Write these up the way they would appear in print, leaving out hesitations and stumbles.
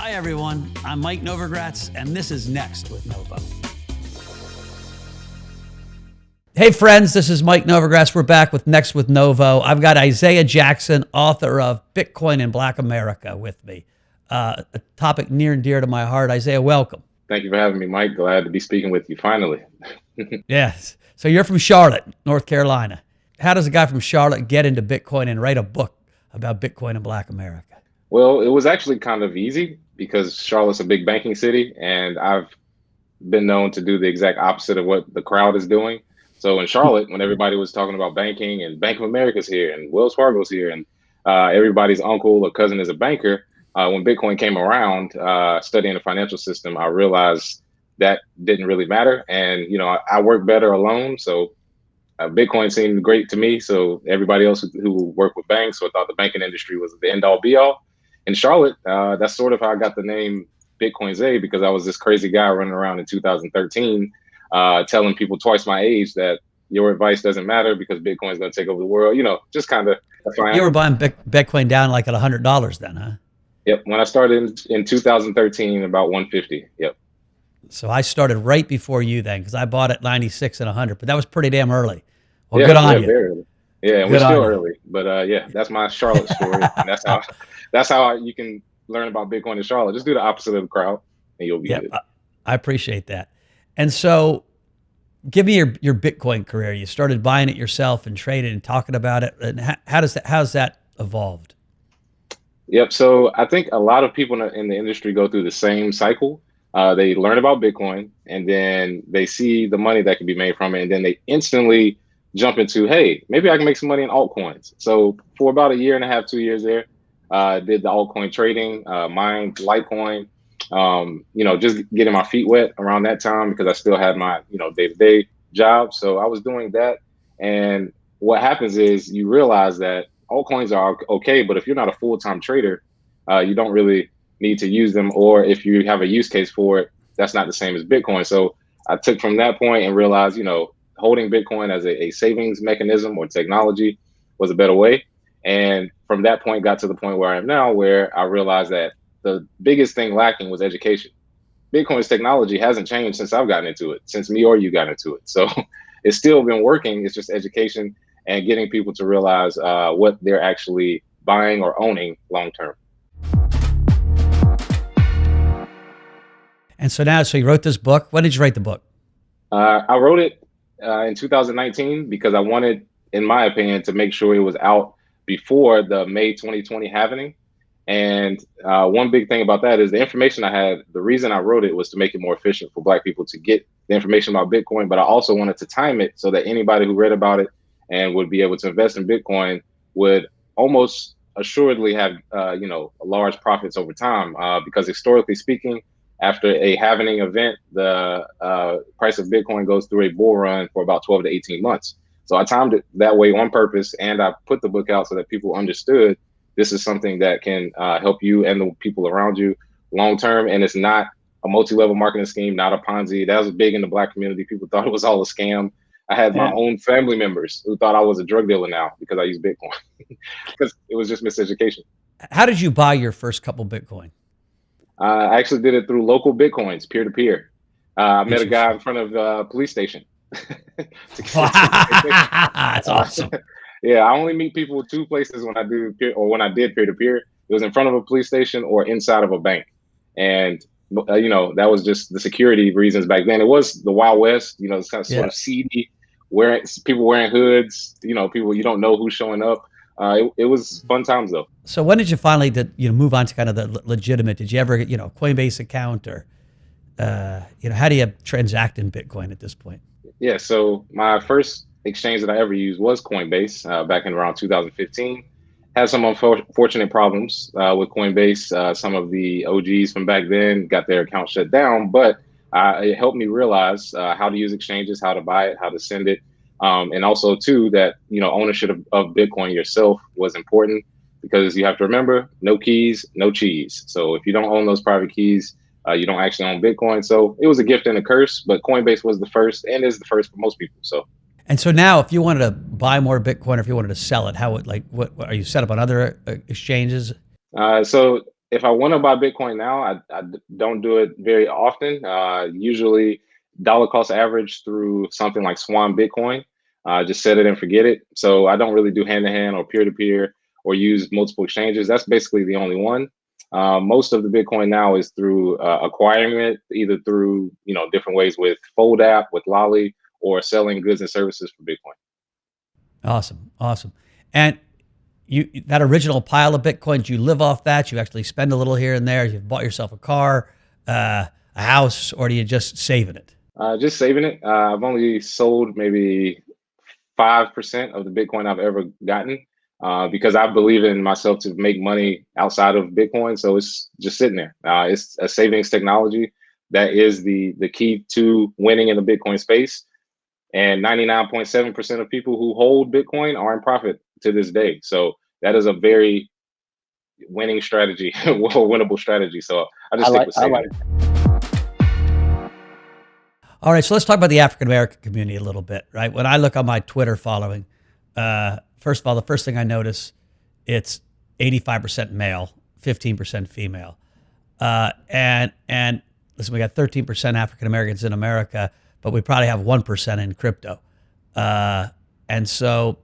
Hi, everyone. I'm Mike Novogratz, and this is Next with Novo. Hey, friends, this is Mike Novogratz. We're back with Next with Novo. I've got Isaiah Jackson, author of Bitcoin in Black America, with me. A topic near and dear to my heart. Isaiah, welcome. Thank you for having me, Mike. Glad to be speaking with you finally. Yes. So you're from Charlotte, North Carolina. How does a guy from Charlotte get into Bitcoin and write a book about Bitcoin in Black America? Well, it was actually kind of easy because Charlotte's a big banking city, and I've been known to do the exact opposite of what the crowd is doing. So in Charlotte, when everybody was talking about banking and Bank of America's here and Wells Fargo's here and everybody's uncle or cousin is a banker, when Bitcoin came around, studying the financial system, I realized that didn't really matter. And, I work better alone. So Bitcoin seemed great to me. So everybody else who worked with banks or thought the banking industry was the end all be all. In Charlotte, that's sort of how I got the name Bitcoin Zay, because I was this crazy guy running around in 2013 telling people twice my age that your advice doesn't matter because Bitcoin's going to take over the world. Just kind of. You were buying Bitcoin down like at $100 then, huh? Yep. When I started in 2013, about 150. Yep. So I started right before you then, because I bought at 96 and 100, but that was pretty damn early. Well, yeah, good on you. Very early. Yeah, and we're still early, but yeah, that's my Charlotte story. And that's how you can learn about Bitcoin in Charlotte. Just do the opposite of the crowd, and you'll be good. I appreciate that. And so, give me your Bitcoin career. You started buying it yourself and trading and talking about it. And how's that evolved? Yep. So I think a lot of people in the industry go through the same cycle. They learn about Bitcoin, and then they see the money that can be made from it, and then they instantly jump into, hey, maybe I can make some money in altcoins. So for about a year and a half, 2 years there, did the altcoin trading, mined Litecoin, just getting my feet wet around that time because I still had my, day-to-day job. So I was doing that. And what happens is you realize that altcoins are okay, but if you're not a full-time trader, you don't really need to use them. Or if you have a use case for it, that's not the same as Bitcoin. So I took from that point and realized, holding Bitcoin as a savings mechanism or technology was a better way. And from that point, got to the point where I am now, where I realized that the biggest thing lacking was education. Bitcoin's technology hasn't changed since I've gotten into it, since me or you got into it. So it's still been working. It's just education and getting people to realize what they're actually buying or owning long term. And so you wrote this book. When did you write the book? I wrote it in 2019 because I wanted, in my opinion, to make sure it was out before the May 2020 halving. And one big thing about that is the information I had, the reason I wrote it was to make it more efficient for Black people to get the information about Bitcoin, but I also wanted to time it so that anybody who read about it and would be able to invest in Bitcoin would almost assuredly have, large profits over time. Because historically speaking, after a halving event, the price of Bitcoin goes through a bull run for about 12 to 18 months. So I timed it that way on purpose, and I put the book out so that people understood this is something that can help you and the people around you long term. And it's not a multi-level marketing scheme, not a Ponzi. That was big in the Black community. People thought it was all a scam. I had my own family members who thought I was a drug dealer now because I use Bitcoin because it was just miseducation. How did you buy your first couple Bitcoin? I actually did it through local Bitcoins, peer-to-peer. I met a guy in front of a police station. That's awesome. Yeah, I only meet people in two places when I did peer-to-peer. It was in front of a police station or inside of a bank. And, that was just the security reasons back then. It was the Wild West, it's kind of sort of seedy, people wearing hoods, people, you don't know who's showing up. It was fun times though. So when did you finally move on to kind of the legitimate? Did you ever get, Coinbase account or, how do you transact in Bitcoin at this point? Yeah. So my first exchange that I ever used was Coinbase back in around 2015. Had some unfortunate problems with Coinbase. Some of the OGs from back then got their account shut down, but it helped me realize how to use exchanges, how to buy it, how to send it. And also too, that, ownership of Bitcoin yourself was important because you have to remember, no keys, no cheese. So if you don't own those private keys, you don't actually own Bitcoin. So it was a gift and a curse, but Coinbase was the first and is the first for most people. So. And so now if you wanted to buy more Bitcoin or if you wanted to sell it, what are you set up on other exchanges? So if I want to buy Bitcoin now, don't do it very often. Usually, dollar cost average through something like Swan Bitcoin. Just set it and forget it. So I don't really do hand to hand or peer to peer or use multiple exchanges. That's basically the only one. Most of the Bitcoin now is through acquiring it, either through different ways with Fold app, with Lolly, or selling goods and services for Bitcoin. Awesome, awesome. And you that original pile of Bitcoins, you live off that? You actually spend a little here and there? You've bought yourself a car, a house, or do you just saving it? Just saving it. I've only sold maybe 5% of the Bitcoin I've ever gotten because I believe in myself to make money outside of Bitcoin. So it's just sitting there. It's a savings technology that is the key to winning in the Bitcoin space. And 99.7% of people who hold Bitcoin are in profit to this day. So that is a very winning strategy, winnable strategy. So I just stick with saving it. All right, so let's talk about the African American community a little bit, right? When I look on my Twitter following, first of all, the first thing I notice, it's 85% male, 15% female, and listen, we got 13% African Americans in America, but we probably have 1% in crypto, and so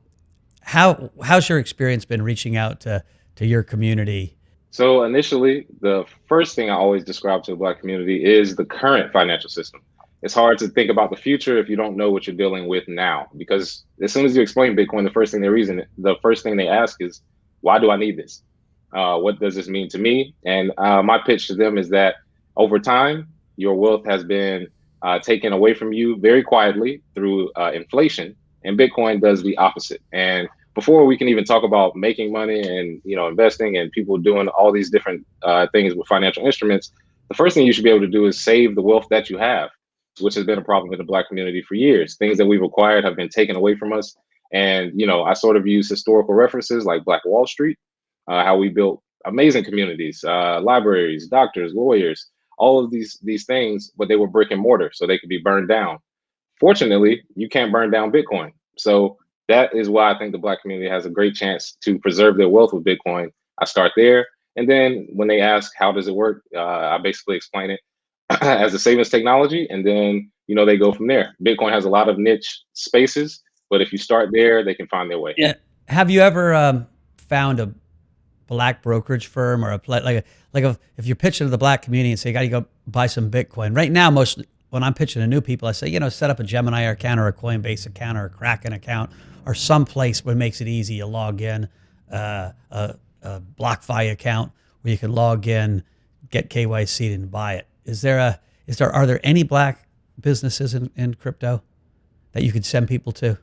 how's your experience been reaching out to your community? So initially, the first thing I always describe to the Black community is the current financial system. It's hard to think about the future if you don't know what you're dealing with now. Because as soon as you explain Bitcoin, the first thing they ask is, "Why do I need this? What does this mean to me?" And my pitch to them is that over time, your wealth has been taken away from you very quietly through inflation, and Bitcoin does the opposite. And before we can even talk about making money and investing and people doing all these different things with financial instruments, the first thing you should be able to do is save the wealth that you have, which has been a problem in the Black community for years. Things that we've acquired have been taken away from us. And I sort of use historical references like Black Wall Street, how we built amazing communities, libraries, doctors, lawyers, all of these things, but they were brick and mortar, so they could be burned down. Fortunately, you can't burn down Bitcoin. So that is why I think the Black community has a great chance to preserve their wealth with Bitcoin. I start there. And then when they ask, how does it work? I basically explain it as a savings technology. And then, they go from there. Bitcoin has a lot of niche spaces, but if you start there, they can find their way. Yeah. Have you ever found a Black brokerage firm or if you're pitching to the Black community and say, you got to go buy some Bitcoin right now, when I'm pitching to new people, I say, set up a Gemini account or a Coinbase account or a Kraken account or some place where it makes it easy. You log in, a BlockFi account where you can log in, get KYC and buy it. Are there any Black businesses in crypto that you could send people to?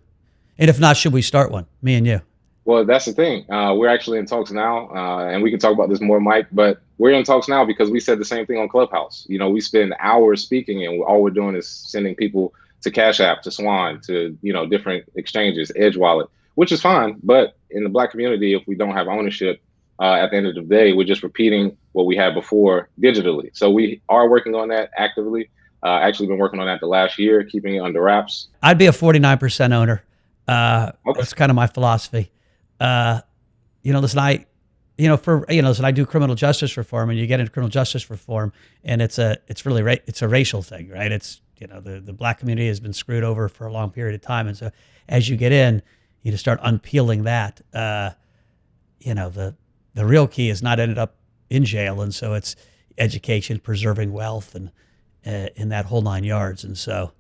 And if not, should we start one, me and you? Well, that's the thing. We're actually in talks now, and we can talk about this more, Mike, but we're in talks now because we said the same thing on Clubhouse. We spend hours speaking, and all we're doing is sending people to Cash App, to Swan, to, different exchanges, Edge Wallet, which is fine. But in the Black community, if we don't have ownership, at the end of the day, we're just repeating what we had before digitally. So we are working on that actively. Actually been working on that the last year, keeping it under wraps. I'd be a 49% owner. Okay. That's kind of my philosophy. Listen, I do criminal justice reform, and you get into criminal justice reform, and it's a racial thing, right? It's, the Black community has been screwed over for a long period of time. And so as you get in, you just start unpeeling that. The real key is not ended up in jail. And so it's education, preserving wealth, and in that whole 9 yards. And so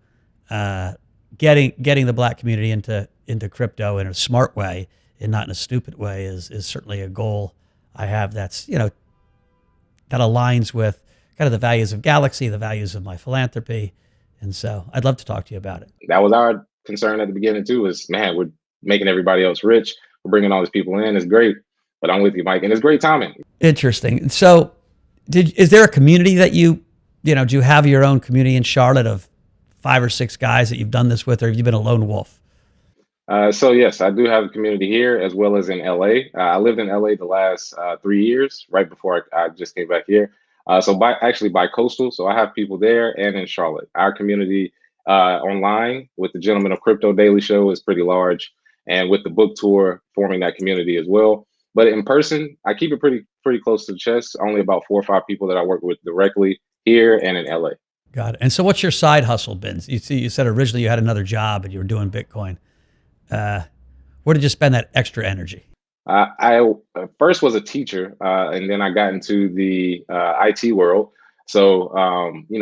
getting the Black community into crypto in a smart way and not in a stupid way is certainly a goal I have. That's, that aligns with kind of the values of Galaxy, the values of my philanthropy. And so I'd love to talk to you about it. That was our concern at the beginning too, is, man, we're making everybody else rich. We're bringing all these people in. It's great. But I'm with you, Mike. And it's great timing. Interesting. So is there a community that do you have your own community in Charlotte of 5 or 6 guys that you've done this with, or have you been a lone wolf? So yes, I do have a community here as well as in LA. I lived in LA the last 3 years, right before I just came back here. So bi-coastal. So I have people there and in Charlotte. Our community online with the Gentlemen of Crypto Daily Show is pretty large, and with the book tour forming that community as well. But in person, I keep it pretty close to the chest. Only about 4 or 5 people that I work with directly here and in LA. Got it. And so what's your side hustle been? You said originally you had another job and you were doing Bitcoin. Where did you spend that extra energy? I first was a teacher, and then I got into the IT world. So,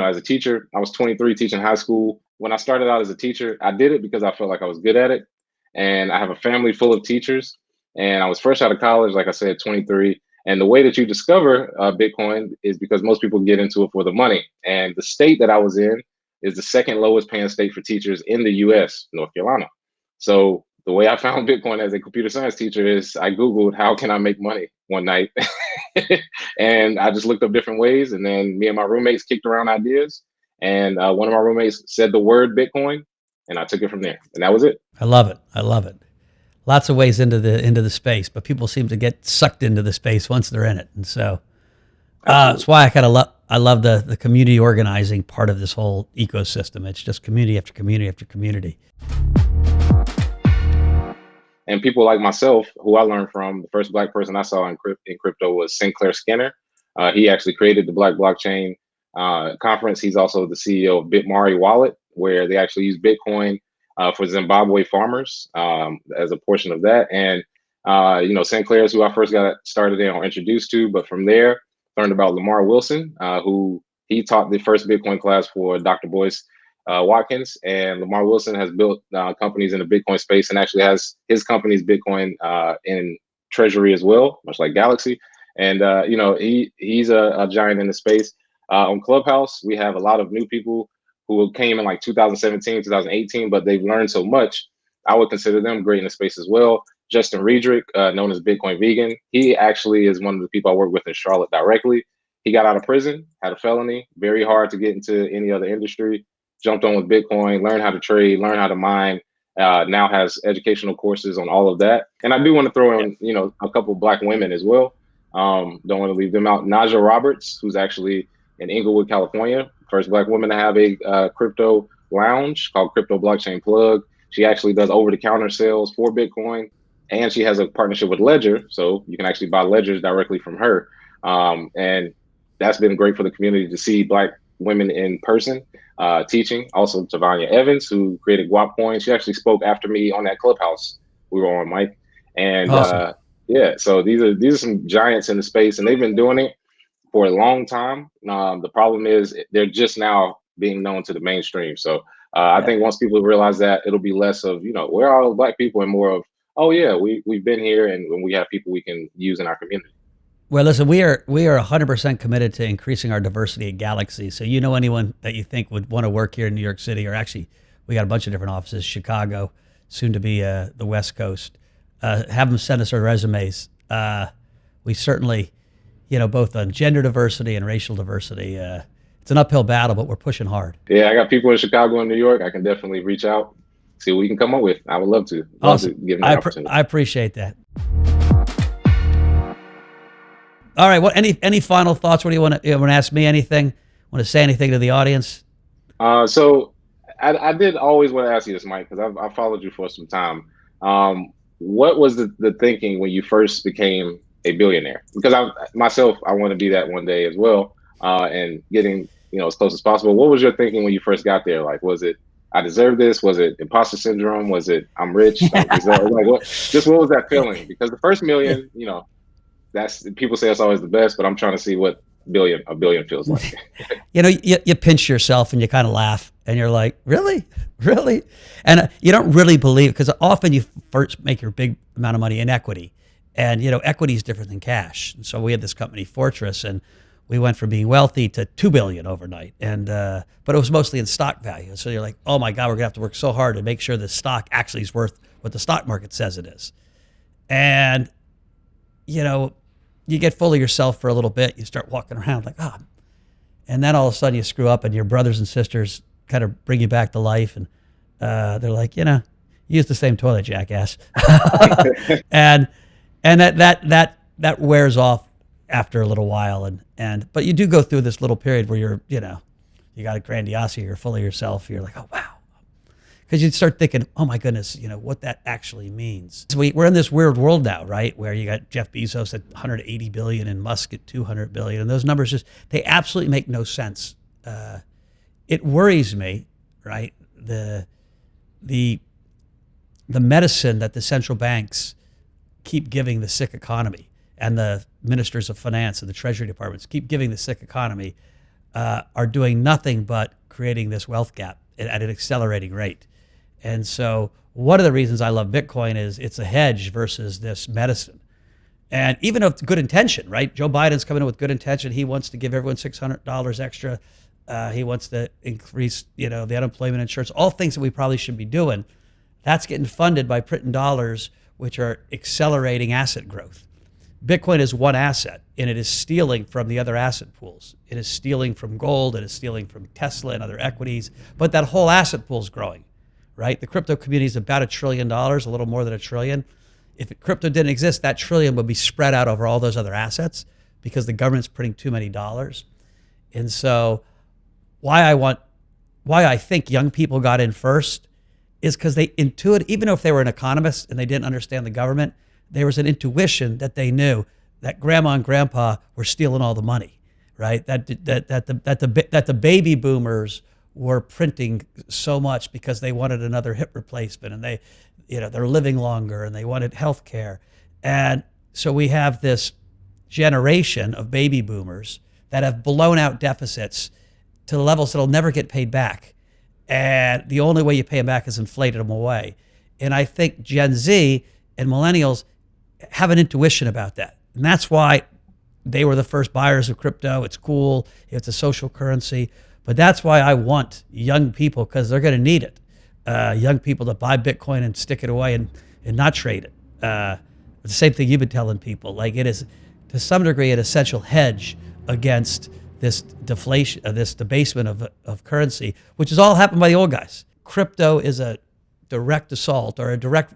as a teacher, I was 23 teaching high school. When I started out as a teacher, I did it because I felt like I was good at it. And I have a family full of teachers. And I was fresh out of college, like I said, 23. And the way that you discover Bitcoin is because most people get into it for the money. And the state that I was in is the second lowest paying state for teachers in the US, North Carolina. So the way I found Bitcoin as a computer science teacher is I Googled how can I make money one night. And I just looked up different ways. And then me and my roommates kicked around ideas. And one of my roommates said the word Bitcoin, and I took it from there. And that was it. I love it. I love it. Lots of ways into the space, but people seem to get sucked into the space once they're in it. And so that's why I love the community organizing part of this whole ecosystem. It's just community after community after community. And people like myself, who I learned from, the first Black person I saw in crypto was Sinclair Skinner. He actually created the Black Blockchain Conference. He's also the CEO of Bitmari Wallet, where they actually use Bitcoin for Zimbabwe farmers as a portion of that. And, Sinclair is who I first got started in or introduced to. But from there, learned about Lamar Wilson, who he taught the first Bitcoin class for Dr. Boyce Watkins. And Lamar Wilson has built companies in the Bitcoin space and actually has his company's Bitcoin in treasury as well, much like Galaxy. And, he's a giant in the space. On Clubhouse, we have a lot of new people who came in like 2017, 2018, but they've learned so much. I would consider them great in the space as well. Justin Riedrich, known as Bitcoin Vegan, he actually is one of the people I work with in Charlotte directly. He got out of prison, had a felony, very hard to get into any other industry, jumped on with Bitcoin, learned how to trade, learned how to mine, now has educational courses on all of that. And I do want to throw in, a couple of Black women as well. Don't want to leave them out. Naja Roberts, who's actually in Inglewood, California, first Black woman to have a crypto lounge called Crypto Blockchain Plug. She actually does over-the-counter sales for Bitcoin, and she has a partnership with Ledger, so you can actually buy ledgers directly from her. And that's been great for the community to see Black women in person teaching. Also, Tavania Evans, who created Guap Coin, she actually spoke after me on that Clubhouse we were on, Mike. And awesome. So these are some giants in the space, and they've been doing it for a long time. The problem is they're just now being known to the mainstream. So I think once people realize that, it'll be less of, we're all Black people and more of, oh yeah, we've been here and we have people we can use in our community. Well, listen, we are 100% committed to increasing our diversity at Galaxy. So anyone that you think would want to work here in New York City, or actually we got a bunch of different offices, Chicago, soon to be the West Coast, have them send us their resumes. We certainly, both on gender diversity and racial diversity, it's an uphill battle, but we're pushing hard. Yeah, I got people in Chicago and New York. I can definitely reach out, see what we can come up with. I would love to. Awesome. Give them the opportunity. I appreciate that. All right. Any final thoughts? What do you want to ask me? Anything? Want to say anything to the audience? So I did always want to ask you this, Mike, because I've followed you for some time. What was the thinking when you first became a billionaire? Because I want to be that one day as well, and getting as close as possible. What was your thinking when you first got there? Like, was it I deserve this? Was it imposter syndrome? Was it I'm rich? What was that feeling? Because the first million, that's people say it's always the best, but I'm trying to see what a billion feels like. You pinch yourself and you kind of laugh and you're like, really? And you don't really believe, because often you first make your big amount of money in equity, and equity is different than cash. And so we had this company Fortress, and we went from being wealthy to 2 billion overnight. And but it was mostly in stock value. So you're like, oh my God, we're gonna have to work so hard to make sure the stock actually is worth what the stock market says it is. And you get full of yourself for a little bit. You start walking around like, and then all of a sudden you screw up, and your brothers and sisters kind of bring you back to life, and they're like, use the same toilet, jackass. and that wears off after a little while, but you do go through this little period where you're, you got a grandiosity, you're full of yourself, you're like, oh wow, because you'd start thinking, oh my goodness, what that actually means. So we're in this weird world now, right? Where you got Jeff Bezos at 180 billion and Musk at 200 billion. And those numbers they absolutely make no sense. It worries me, right? The medicine that the central banks keep giving the sick economy, and the ministers of finance and the treasury departments keep giving the sick economy, are doing nothing but creating this wealth gap at an accelerating rate. And so one of the reasons I love Bitcoin is it's a hedge versus this medicine. And even if good intention, right? Joe Biden's coming in with good intention. He wants to give everyone $600 extra. He wants to increase, the unemployment insurance, all things that we probably should be doing. That's getting funded by printing dollars, which are accelerating asset growth. Bitcoin is one asset, and it is stealing from the other asset pools. It is stealing from gold. It is stealing from Tesla and other equities. But that whole asset pool is growing, right? The crypto community is about $1 trillion, a little more than $1 trillion. If crypto didn't exist, that trillion would be spread out over all those other assets because the government's printing too many dollars. And so why I think young people got in first is because they intuit, even if they were an economist and they didn't understand the government, there was an intuition that they knew that grandma and grandpa were stealing all the money, right? That the baby boomers were printing so much because they wanted another hip replacement, and they're living longer and they wanted health care. And so we have this generation of baby boomers that have blown out deficits to levels that'll never get paid back. And the only way you pay them back is inflated them away. And I think Gen Z and millennials have an intuition about that. And that's why they were the first buyers of crypto. It's cool. It's a social currency. But that's why I want young people, because they're going to need it. Young people to buy Bitcoin and stick it away and not trade it. The same thing you've been telling people. Like, it is, to some degree, an essential hedge against this deflation, this debasement of currency, which has all happened by the old guys. Crypto is a direct assault or a direct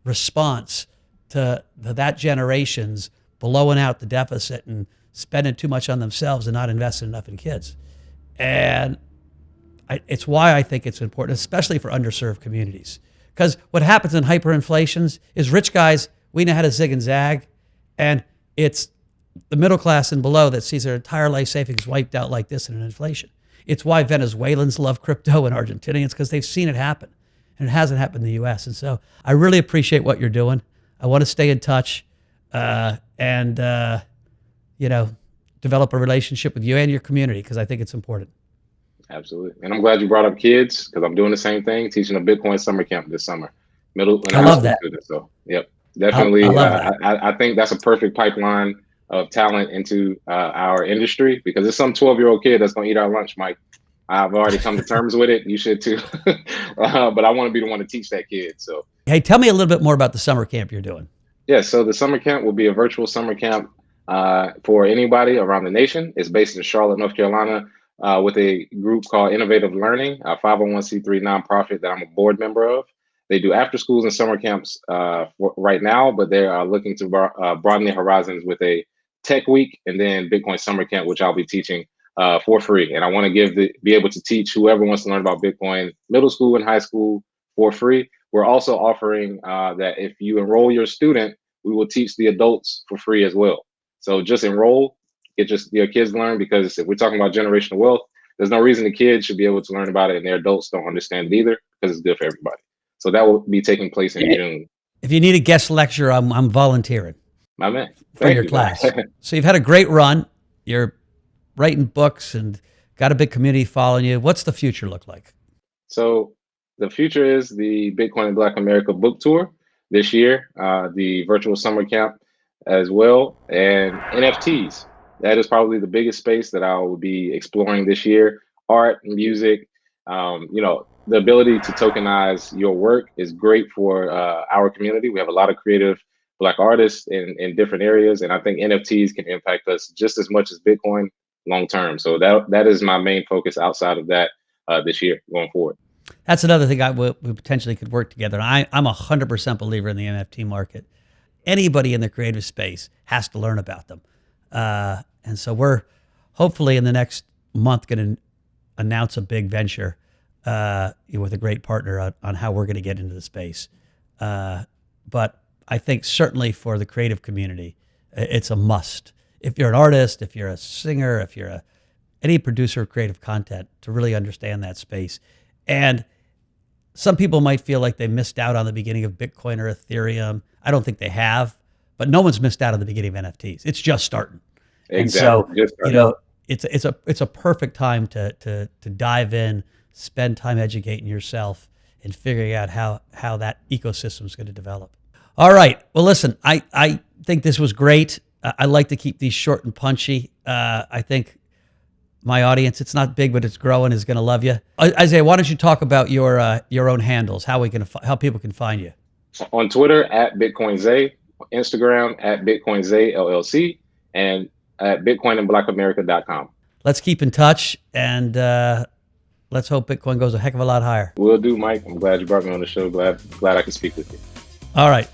response to that generation's blowing out the deficit and spending too much on themselves and not investing enough in kids. And it's why I think it's important, especially for underserved communities. Because what happens in hyperinflations is rich guys, we know how to zig and zag, and it's the middle class and below that sees their entire life savings wiped out like this in an inflation. It's why Venezuelans love crypto and Argentinians, because they've seen it happen. And it hasn't happened in the U.S. And so I really appreciate what you're doing. I want to stay in touch and develop a relationship with you and your community, because I think it's important. Absolutely. And I'm glad you brought up kids, because I'm doing the same thing, teaching a Bitcoin summer camp this summer. I love that. Students, so, yep, definitely. I think that's a perfect pipeline of talent into our industry, because there's some 12-year-old kid that's going to eat our lunch, Mike. I've already come to terms with it. You should too. But I want to be the one to teach that kid. So, hey, tell me a little bit more about the summer camp you're doing. Yeah, so the summer camp will be a virtual summer camp for anybody around the nation. It's based in Charlotte, North Carolina, with a group called Innovative Learning, a 501c3 nonprofit that I'm a board member of. They do after schools and summer camps right now, but they are looking to broaden their horizons with a tech week and then Bitcoin summer camp, which I'll be teaching for free. And I want to be able to teach whoever wants to learn about Bitcoin, middle school and high school, for free. We're also offering that if you enroll your student, we will teach the adults for free as well. So just enroll, get your kids learn, because if we're talking about generational wealth, there's no reason the kids should be able to learn about it and their adults don't understand it either, because it's good for everybody. So that will be taking place in June. If you need a guest lecture, I'm volunteering. My man. For your class. So you've had a great run. You're writing books and got a big community following you. What's the future look like? So the future is the Bitcoin in Black America book tour this year, the virtual summer camp as well, and NFTs. That is probably the biggest space that I will be exploring this year. Art, music, the ability to tokenize your work is great for our community. We have a lot of creative Black artists in different areas, and I think NFTs can impact us just as much as Bitcoin long term. So that is my main focus outside of that this year going forward. That's another thing we potentially could work together. I'm 100% believer in the NFT market. Anybody in the creative space has to learn about them. And so we're hopefully in the next month going to announce a big venture with a great partner on how we're going to get into the space. But I think certainly for the creative community, it's a must. If you're an artist, if you're a singer, if you're any producer of creative content, to really understand that space. And some people might feel like they missed out on the beginning of Bitcoin or Ethereum. I don't think they have, but no one's missed out on the beginning of NFTs. It's just starting. Exactly. And so, it's a perfect time to dive in, spend time educating yourself and figuring out how that ecosystem is going to develop. All right. Well, listen, I think this was great. I like to keep these short and punchy. I think my audience, it's not big, but it's growing, is going to love you. Isaiah, why don't you talk about your own handles, how people can find you? On Twitter at BitcoinZay, Instagram at BitcoinZay LLC, and at BitcoinandBlackAmerica.com. Let's keep in touch, and let's hope Bitcoin goes a heck of a lot higher. Will do, Mike. I'm glad you brought me on the show. Glad I could speak with you. All right.